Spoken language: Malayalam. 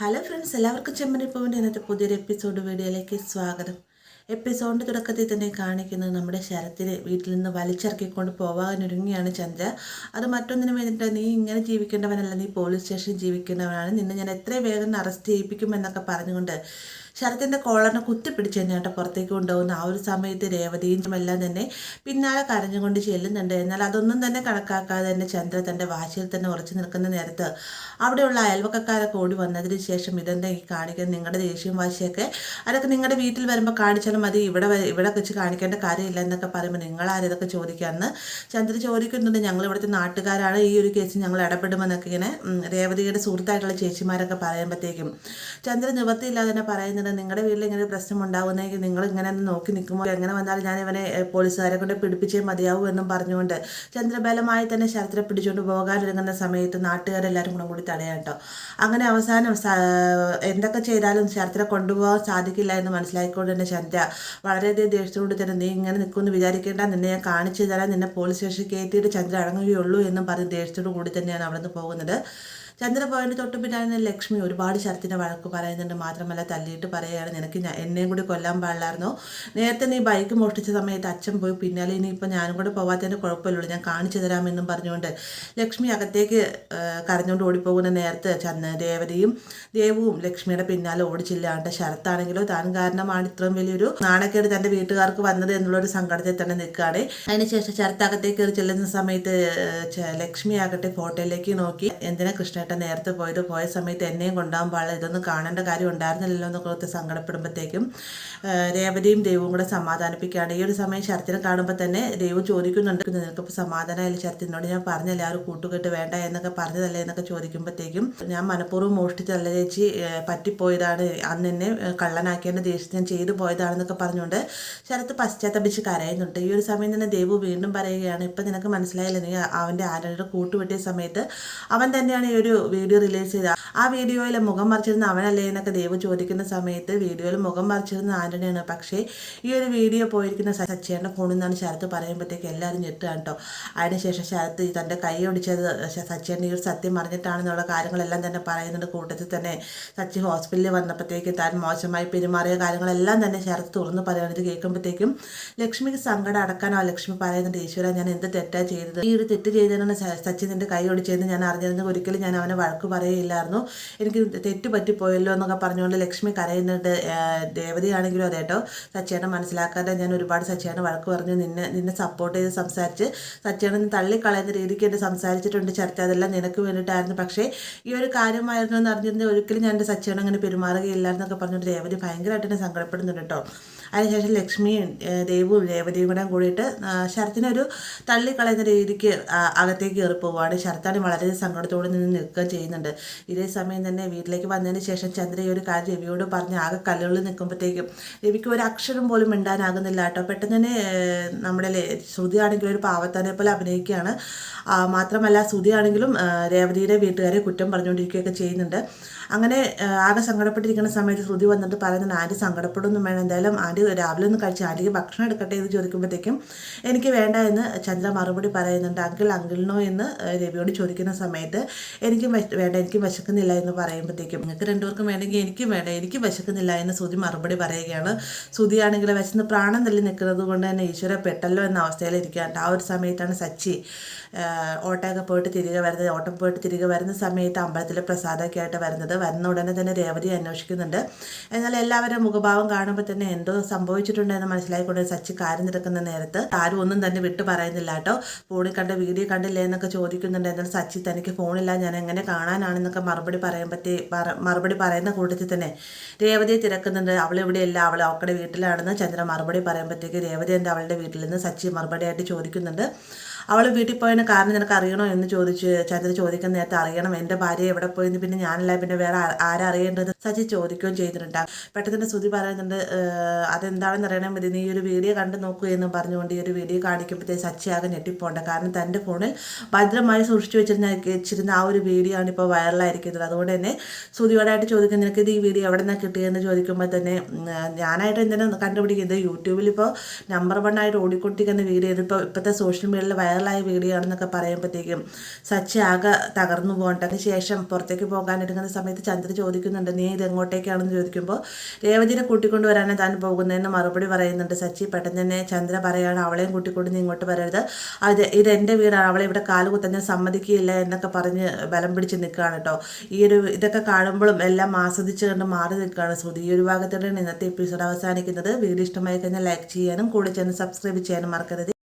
ഹലോ ഫ്രണ്ട്സ്, എല്ലാവർക്കും ചെമ്മരിപ്പൂവിൻ്റെ ഇന്നത്തെ പുതിയൊരു എപ്പിസോഡ് വീഡിയോയിലേക്ക് സ്വാഗതം. എപ്പിസോഡിൻ്റെ തുടക്കത്തിൽ തന്നെ കാണിക്കുന്നത് നമ്മുടെ ശരത്തിനെ വീട്ടിൽ നിന്ന് വലിച്ചിറക്കിക്കൊണ്ട് പോകാനൊരുങ്ങിയാണ് ചന്ദ്ര. അത് മറ്റൊന്നിനും വേണ്ടിയിട്ട് നീ ഇങ്ങനെ ജീവിക്കേണ്ടവനല്ല, നീ പോലീസ് സ്റ്റേഷനിൽ ജീവിക്കേണ്ടവനാണ്, നിന്നെ ഞാൻ എത്രയും വേഗം അറസ്റ്റ് ചെയ്യിപ്പിക്കുമെന്നൊക്കെ പറഞ്ഞുകൊണ്ട് ശരത്തിൻ്റെ കോളറിനെ കുത്തിപ്പിടിച്ച് തന്നെയായിട്ട് പുറത്തേക്ക് കൊണ്ടുപോകുന്ന ആ ഒരു സമയത്ത് രേവതിയും എല്ലാം തന്നെ പിന്നാലെ കരഞ്ഞുകൊണ്ട് ചെല്ലുന്നുണ്ട്. എന്നാൽ അതൊന്നും തന്നെ കണക്കാക്കാതെ തന്നെ ചന്ദ്ര തൻ്റെ വാശിയിൽ തന്നെ ഉറച്ചു നിൽക്കുന്ന നേരത്ത് അവിടെയുള്ള അയൽവക്കക്കാരൊക്കെ ഓടി വന്നതിന് ശേഷം ഇതെന്താ ഈ കാണിക്കുന്നത്, നിങ്ങളുടെ ദേഷ്യവും വാശിയൊക്കെ അതൊക്കെ നിങ്ങളുടെ വീട്ടിൽ വരുമ്പോൾ കാണിച്ചാലും മതി, ഇവിടെ വെച്ച് കാണിക്കേണ്ട കാര്യമില്ല എന്നൊക്കെ പറയുമ്പോൾ നിങ്ങളാരിതൊക്കെ ചോദിക്കാമെന്ന് ചന്ദ്ര ചോദിക്കുന്നുണ്ട്. ഞങ്ങൾ ഇവിടുത്തെ നാട്ടുകാരാണ്, ഈ ഒരു കേസിൽ ഞങ്ങൾ ഇടപെടുമെന്നൊക്കെ ഇങ്ങനെ രേവതിയുടെ സുഹൃത്തായിട്ടുള്ള ചേച്ചിമാരൊക്കെ പറയുമ്പോഴത്തേക്കും ചന്ദ്ര നിവൃത്തിയില്ലാതെ തന്നെ പറയുന്നത്, നിങ്ങളുടെ വീട്ടിൽ ഇങ്ങനെ ഒരു പ്രശ്നം ഉണ്ടാകുന്നെങ്കിൽ നിങ്ങൾ ഇങ്ങനെ നോക്കി നിൽക്കുമ്പോൾ എങ്ങനെ വന്നാലും ഞാൻ ഇവനെ പോലീസുകാരെ കൊണ്ട് പിടിപ്പിച്ചേ മതിയാവൂ എന്നും പറഞ്ഞുകൊണ്ട് ചന്ദ്രബലമായി തന്നെ ശരത്തിനെ പിടിച്ചുകൊണ്ട് പോകാനൊരുങ്ങുന്ന സമയത്ത് നാട്ടുകാരെല്ലാവരും കൂടി തടയാട്ടോ. അങ്ങനെ അവസാനം എന്തൊക്കെ ചെയ്താലും ശരത്തിനെ കൊണ്ടുപോകാൻ സാധിക്കില്ല എന്ന് മനസ്സിലാക്കിക്കൊണ്ട് തന്നെ ചന്ദ്ര വളരെയധികം ദേഷ്യത്തോട് തന്നെ നീ ഇങ്ങനെ നിൽക്കുമെന്ന് വിചാരിക്കേണ്ട, നിന്നെ ഞാൻ കാണിച്ചു തരാൻ, നിന്നെ പോലീസ് സ്റ്റേഷനിൽ കയറ്റിയിട്ട് ചന്ദ്ര അടങ്ങുകയുള്ളൂ എന്നും പറഞ്ഞ് ദേഷ്യത്തോടു കൂടി തന്നെയാണ് അവിടെ നിന്ന് പോകുന്നത്. ചന്ദ്ര പോയതിന് തൊട്ട് പിന്നാലെ ലക്ഷ്മി ഒരുപാട് ശരത്തിൻ്റെ വഴക്ക് പറയുന്നുണ്ട്. മാത്രമല്ല തല്ലിയിട്ട് പറയുകയാണ്, നിനക്ക് എന്നെയും കൂടി കൊല്ലാൻ പാടില്ലായിരുന്നോ, നേരത്തെ നീ ബൈക്ക് മോഷ്ടിച്ച സമയത്ത് അച്ഛൻ പോയി, പിന്നാലെ ഇനിയിപ്പോൾ ഞാനും കൂടെ പോകാത്തതിൻ്റെ കുഴപ്പമില്ലുള്ളൂ, ഞാൻ കാണിച്ചു തരാമെന്നും പറഞ്ഞുകൊണ്ട് ലക്ഷ്മി അകത്തേക്ക് കരഞ്ഞുകൊണ്ട് ഓടിപ്പോകുന്ന നേരത്ത് രേവതിയും ദേവുവും ലക്ഷ്മിയുടെ പിന്നാലെ ഓടിച്ചില്ലാണ്ട് ശരത്താണെങ്കിലോ താൻ കാരണമാണ് ഇത്രയും വലിയൊരു നാണക്കേട് തൻ്റെ വീട്ടുകാർക്ക് വന്നത് എന്നുള്ളൊരു സങ്കടത്തിൽ തന്നെ നിൽക്കുകയാണ്. അതിനുശേഷം ശരത്ത് അകത്തേക്ക് കയറി ചെല്ലുന്ന സമയത്ത് ലക്ഷ്മി ആകട്ടെ ഫോട്ടോയിലേക്ക് നോക്കി, എന്തിനാ കൃഷ്ണ നേരത്തെ പോയ സമയത്ത് എന്നെയും കൊണ്ടുപോകാൻ പാടില്ല, ഇതൊന്നും കാണേണ്ട കാര്യം ഉണ്ടായിരുന്നില്ലല്ലോ എന്നൊക്കെ സങ്കടപ്പെടുമ്പോഴത്തേക്കും രേവതിയും ദേവും കൂടെ സമാധാനിപ്പിക്കുകയാണ്. ഈ ഒരു സമയം ശരത്തിനെ കാണുമ്പോൾ തന്നെ ദേവ് ചോദിക്കുന്നുണ്ട്, നിനക്കിപ്പോൾ സമാധാനമായില്ല ശരത്തിനോട്, ഞാൻ പറഞ്ഞല്ലേ ആ ഒരു കൂട്ടുകെട്ട് വേണ്ട എന്നൊക്കെ പറഞ്ഞതല്ലേ എന്നൊക്കെ ചോദിക്കുമ്പോഴത്തേക്കും ഞാൻ മനഃപൂർവ്വം മോഷ്ടിച്ചതല്ല ചേച്ചി, പറ്റിപ്പോയതാണ്, അന്ന് എന്നെ കള്ളനാക്കിയതിൻ്റെ ദേഷ്യത്തിൽ ഞാൻ ചെയ്തു പോയതാണെന്നൊക്കെ പറഞ്ഞുകൊണ്ട് ശരത്ത് പശ്ചാത്തപിച്ച് കരയുന്നുണ്ട്. ഈ ഒരു സമയം തന്നെ ദേവു വീണ്ടും പറയുകയാണ്, ഇപ്പം നിനക്ക് മനസ്സിലായില്ല, നീ അവൻ്റെ ആരുടെ കൂട്ടുവെട്ടിയ സമയത്ത് അവൻ തന്നെയാണ് ഈ ഒരു വീഡിയോ റിലീസ് ചെയ്ത, ആ വീഡിയോയിൽ മുഖം മറിച്ചിരുന്ന അവനല്ലേ എന്നൊക്കെ ദേവ് ചോദിക്കുന്ന സമയത്ത് വീഡിയോയിൽ മുഖം മറിച്ചിരുന്ന ആന്റണിയാണ്. പക്ഷേ ഈ ഒരു വീഡിയോ പോയിരിക്കുന്ന സച്ചിയുടെ ഫോണിൽ നിന്നാണ് ശരത്ത് പറയുമ്പോഴത്തേക്ക് എല്ലാവരും ഞെട്ടുകയാണ് കേട്ടോ. അതിനുശേഷം ശരത്ത് തൻ്റെ കൈ ഒടിച്ചത് സച്ചിയുടെ ഈ ഒരു സത്യം അറിഞ്ഞിട്ടാണെന്നുള്ള കാര്യങ്ങളെല്ലാം തന്നെ പറയുന്നുണ്ട്. കൂട്ടത്തിൽ തന്നെ സച്ചി ഹോസ്പിറ്റലിൽ വന്നപ്പോഴത്തേക്ക് താൻ മോശമായി പെരുമാറിയ കാര്യങ്ങളെല്ലാം തന്നെ ശരത്ത് തുറന്ന് പറയുന്നത്. ഇത് കേൾക്കുമ്പോഴത്തേക്കും ലക്ഷ്മിക്ക് സങ്കടം അടക്കാനോ ലക്ഷ്മി പറയുന്നുണ്ട്, ഈശ്വര ഞാൻ എന്ത് തെറ്റാണ് ചെയ്തത്, ഈ ഒരു തെറ്റ് ചെയ്തതിനാണ് സച്ചി നിൻ്റെ കൈ ഒടിച്ചതെന്ന് ഞാൻ അറിഞ്ഞിരുന്നത്, ഒരിക്കലും ഞാൻ അവനെ വഴക്ക് പറയുകയില്ലായിരുന്നു, എനിക്ക് തെറ്റ് പറ്റിപ്പോയല്ലോ എന്നൊക്കെ പറഞ്ഞുകൊണ്ട് ലക്ഷ്മി കരയുന്നുണ്ട്. ദേവതയാണെങ്കിലും അതേട്ടോ, സച്ചിയേട്ടൻ മനസ്സിലാക്കാതെ ഞാൻ ഒരുപാട് സച്ചിയേട്ടൻ വഴക്ക് പറഞ്ഞു, നിന്നെ സപ്പോർട്ട് ചെയ്ത് സംസാരിച്ച് സച്ചിയേട്ടൻ തള്ളിക്കളയുന്ന രീതിക്ക് എന്നെ സംസാരിച്ചിട്ടുണ്ട് ചർച്ച, അതെല്ലാം നിനക്ക് വേണ്ടിയിട്ടായിരുന്നു, പക്ഷേ ഈ ഒരു കാര്യമായിരുന്നു എന്ന് അറിഞ്ഞിരുന്നത് ഒരിക്കലും ഞാൻ എൻ്റെ സച്ചിയേട്ടൻ അങ്ങനെ പെരുമാറുകയില്ലായിരുന്നൊക്കെ പറഞ്ഞുകൊണ്ട് രേവതി ഭയങ്കരമായിട്ട് തന്നെ സങ്കടപ്പെടുന്നുണ്ട് കേട്ടോ. അതിനുശേഷം ലക്ഷ്മിയും ദേവും രേവതിയും കൂടെ കൂടിയിട്ട് ശരത്തിനൊരു തള്ളിക്കളയുന്ന രീതിക്ക് അകത്തേക്ക് കയറി പോവുകയാണ്. ശരത്താണ് വളരെ സങ്കടത്തോടെ നിന്ന് നിൽക്കുകയും ചെയ്യുന്നുണ്ട്. ഇതേ സമയം തന്നെ വീട്ടിലേക്ക് വന്നതിന് ശേഷം ചന്ദ്ര ഈ ഒരു കാര്യം രവിയോട് പറഞ്ഞ് ആകെ കല്ലുകളിൽ നിൽക്കുമ്പോഴത്തേക്കും രവിക്ക് ഒരു അക്ഷരം പോലും മിണ്ടാനാകുന്നില്ല കേട്ടോ. പെട്ടെന്ന് തന്നെ നമ്മുടെ ശ്രുതി ആണെങ്കിലും ഒരു പാവത്താനെ പോലെ അഭിനയിക്കുകയാണ്. മാത്രമല്ല ശ്രുതി ആണെങ്കിലും രേവതിയുടെ വീട്ടുകാരെ കുറ്റം പറഞ്ഞുകൊണ്ടിരിക്കുകയൊക്കെ ചെയ്യുന്നുണ്ട്. അങ്ങനെ ആകെ സങ്കടപ്പെട്ടിരിക്കുന്ന സമയത്ത് ശ്രുതി വന്നിട്ട് പറയുന്നുണ്ട്, ആൻറ്റി സങ്കടപ്പെടുന്നു വേണം, എന്തായാലും ആൻറ്റി രാവിലെ ഒന്ന് കഴിച്ച് ആൻറ്റിക്ക് ഭക്ഷണം എടുക്കട്ടെ എന്ന് ചോദിക്കുമ്പോഴത്തേക്കും എനിക്ക് വേണ്ട എന്ന് ചന്ദ്ര മറുപടി പറയുന്നുണ്ട്. അങ്കിളിനോ എന്ന് രവിയോട് ചോദിക്കുന്ന സമയത്ത് എനിക്കും വേണ്ട, എനിക്ക് വിശക്കുന്നില്ല എന്ന് പറയുമ്പോഴത്തേക്കും നിങ്ങൾക്ക് രണ്ടുപേർക്കും വേണമെങ്കിൽ എനിക്കും വേണ്ട, എനിക്ക് വിശക്കുന്നില്ല എന്ന് ശ്രുതി മറുപടി പറയുകയാണ്. ശ്രുതിയാണെങ്കിൽ വിശന്ന് പ്രാണം തള്ളി നിൽക്കുന്നത് കൊണ്ട് തന്നെ ഈശ്വര പെട്ടല്ലോ എന്ന അവസ്ഥയിലിരിക്കുകയാണ്. ആ ഒരു സമയത്താണ് സച്ചി ഓട്ടം പോയിട്ട് തിരികെ വരുന്ന സമയത്ത് അമ്പലത്തിലെ പ്രസാദമൊക്കെ ആയിട്ട് വരുന്ന ഉടനെ തന്നെ രേവതി അന്വേഷിക്കുന്നുണ്ട്. എന്നാൽ എല്ലാവരും മുഖഭാവം കാണുമ്പോൾ തന്നെ എന്തോ സംഭവിച്ചിട്ടുണ്ടെന്ന് മനസ്സിലായിക്കൊണ്ട് സച്ചി കാര്യം നിൽക്കുന്ന നേരത്ത് ആരും ഒന്നും തന്നെ വിട്ടു പറയുന്നില്ല കേട്ടോ. ഫോണിൽ കണ്ട വീഡിയോ കണ്ടില്ലേ എന്നൊക്കെ ചോദിക്കുന്നുണ്ട്. എന്നാൽ സച്ചി തനിക്ക് ഫോണില്ല, ഞാൻ എങ്ങനെ കാണാനാണെന്നൊക്കെ മറുപടി പറയുന്ന കൂട്ടത്തിൽ തന്നെ രേവതിയെ തിരക്കുന്നുണ്ട്. അവളിവിടെയല്ല, അവളുടെ വീട്ടിലാണെന്ന് ചന്ദ്ര മറുപടി പറയുമ്പോഴത്തേക്ക് രേവതി എന്താ അവളുടെ വീട്ടിൽ നിന്ന് സച്ചി മറുപടിയായിട്ട് ചോദിക്കുന്നുണ്ട്. അവൾ വീട്ടിൽ പോയതിന് കാരണം നിനക്ക് അറിയണോ എന്ന് ചന്ദ്ര ചോദിക്കുന്ന നേരത്തെ അറിയണം, എൻ്റെ ഭാര്യ എവിടെ പോയെന്ന് പിന്നെ ഞാനല്ല പിന്നെ വേറെ ആരറിയേണ്ടത് സച്ചി ചോദിക്കുകയും ചെയ്തിട്ടുണ്ട്. പെട്ടെന്ന് ശ്രുതി പറയുന്നുണ്ട്, അതെന്താണെന്ന് അറിയണം, ഇത് നീ ഒരു വീഡിയോ കണ്ടു നോക്കൂ എന്ന് പറഞ്ഞുകൊണ്ട് ഈ ഒരു വീഡിയോ കാണിക്കുമ്പോഴത്തേക്ക് സച്ചി ആകെ ഞെട്ടിപ്പോണ്ട. കാരണം തൻ്റെ ഫോണിൽ ഭദ്രമായി സൂക്ഷിച്ചു വെച്ചിരുന്ന ആ ഒരു വീഡിയോ ആണ് ഇപ്പോൾ വൈറലായിരിക്കുന്നത്. അതുകൊണ്ട് തന്നെ ശ്രുതിയോടായിട്ട് ചോദിക്കുന്നത്, നിനക്ക് ഇത് ഈ വീഡിയോ എവിടെ നിന്നാണ് കിട്ടിയതെന്ന് ചോദിക്കുമ്പോൾ തന്നെ ഞാനായിട്ട് എന്തിനാണ് കണ്ടുപിടിക്കുന്നത്, യൂട്യൂബിൽ ഇപ്പോൾ നമ്പർ 1 ആയിട്ട് ഓടിക്കൊണ്ടിരിക്കുന്ന വീഡിയോ ഇപ്പോഴത്തെ സോഷ്യൽ മീഡിയയിൽ വൈറലായ വീഡിയോ ആണെന്നൊക്കെ പറയുമ്പോഴത്തേക്കും സച്ചി ആകെ തകർന്നു പോകേണ്ടതിന് ശേഷം പുറത്തേക്ക് പോകാൻ എടുക്കുന്ന സമയത്ത് ചന്ദ്ര ചോദിക്കുന്നുണ്ട്, നീ ഇത് എങ്ങോട്ടേക്കാണെന്ന് ചോദിക്കുമ്പോൾ രേവതിനെ കൂട്ടിക്കൊണ്ട് വരാനാണ് താൻ പോകുന്നതെന്ന് മറുപടി പറയുന്നുണ്ട് സച്ചി. പെട്ടെന്ന് തന്നെ ചന്ദ്ര പറയാണ്, അവളെയും കൂട്ടിക്കൊണ്ട് നീ ഇങ്ങോട്ട് വരരുത്, ഇത് എൻ്റെ വീടാണ്, അവളെ ഇവിടെ കാല് കുത്താൻ ഞാൻ സമ്മതിക്കില്ല എന്നൊക്കെ പറഞ്ഞ് ബലം പിടിച്ച് നിൽക്കുകയാണ് കേട്ടോ. ഇതൊക്കെ കാണുമ്പോഴും എല്ലാം ആസ്വദിച്ച് കണ്ട് മാറി നിൽക്കുകയാണ് ശ്രുതി. ഈ ഒരു ഭാഗത്തോടെയാണ് ഇന്നത്തെ എപ്പിസോഡ് അവസാനിക്കുന്നത്. വീഡിയോ ഇഷ്ടമായി കഴിഞ്ഞാൽ ലൈക്ക് ചെയ്യാനും കൂടെ ചേർന്ന് സബ്സ്ക്രൈബ് ചെയ്യാനും മറക്കരുത്.